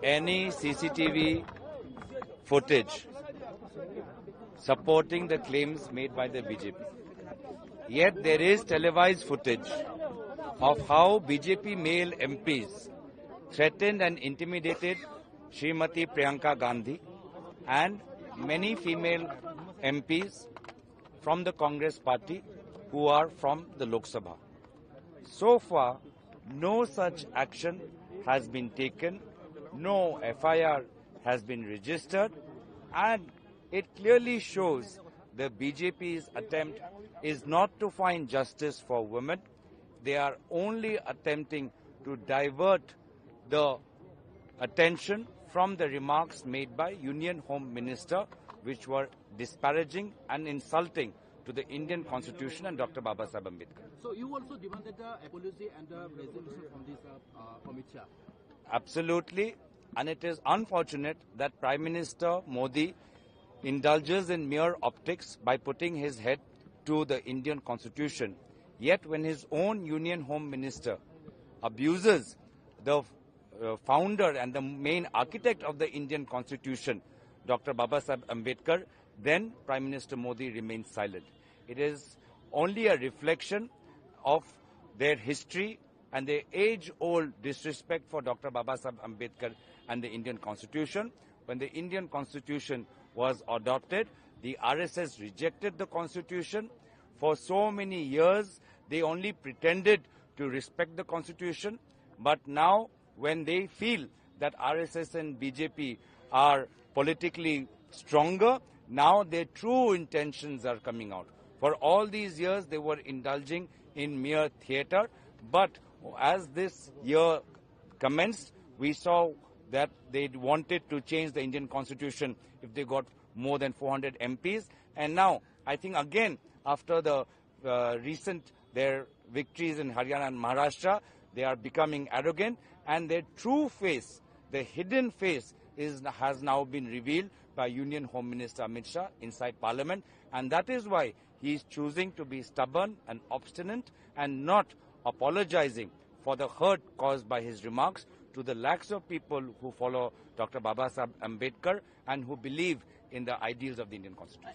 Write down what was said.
any CCTV footage supporting the claims made by the BJP. Yet there is televised footage of how BJP male MPs threatened and intimidated Srimati Priyanka Gandhi and many female MPs from the Congress party who are from the Lok Sabha. So far, no such action has been taken, no FIR has been registered, and it clearly shows the BJP's attempt is not to find justice for women. They are only attempting to divert the attention from the remarks made by Union Home Minister, which were disparaging and insulting to the Indian Constitution and Dr. Babasaheb Ambedkar. So you also demanded the apology and the resolution from this Amit Shah? Absolutely, and it is unfortunate that Prime Minister Modi indulges in mere optics by putting his head to the Indian Constitution. Yet when his own Union Home Minister abuses the founder and the main architect of the Indian Constitution, Dr. Babasaheb Ambedkar, then Prime Minister Modi remains silent. It is only a reflection of their history and their age-old disrespect for Dr. Babasaheb Ambedkar and the Indian Constitution. When the Indian Constitution was adopted, the RSS rejected the Constitution. For so many years, they only pretended to respect the Constitution. But now, when they feel that RSS and BJP are politically stronger, now their true intentions are coming out. For all these years, they were indulging in mere theatre. But as this year commenced, we saw that they wanted to change the Indian Constitution if they got more than 400 MPs. And now, I think again, after the their victories in Haryana and Maharashtra, they are becoming arrogant, and their true face, the hidden face, has now been revealed by Union Home Minister Amit Shah inside Parliament, and that is why he is choosing to be stubborn and obstinate and not apologizing for the hurt caused by his remarks to the lakhs of people who follow Dr. Babasaheb Ambedkar and who believe in the ideals of the Indian Constitution.